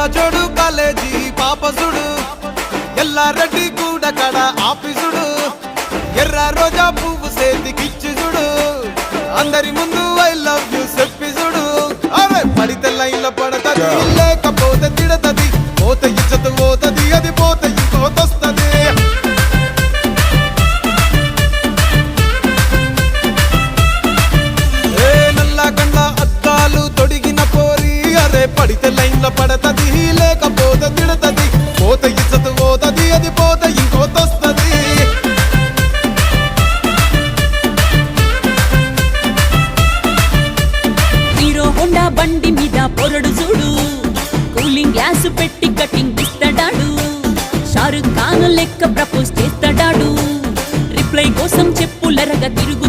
జోడు కాలేజీ పాపసుడు ఎల్లారెడ్డి కూడా కడ ఆఫీసుడు ఎర్ర రోజా పువ్వు సేతికిచ్చి చూడు అందరి ముందు ఐ లవ్ యూ చెప్పి చూడు అవే పడితే లైన్ల పడతది లేకపోతే తిడతది పోతే ఇచ్చత పోతది అది పోతే ఇంకోతొస్తది నల్ల కండ్ల అద్దాలు తొడిగిన పోరి అరే పడితే లైన్ల పడతది లేకపోతే తిడతది పోతే ఇచ్చత పోతది అది పోతే ఇంకోతొస్తది హీరో హోండా బండి మీద పొరడు చూడు కూలింగ్ గ్లాస్ పెట్టి కటింగ్ ఇస్తాడాడు షారుఖ్ ఖాన్ లెక్క ప్రపోజ్ చేస్తాడాడు రిప్లై కోసం చెప్పులరగా తిరుగు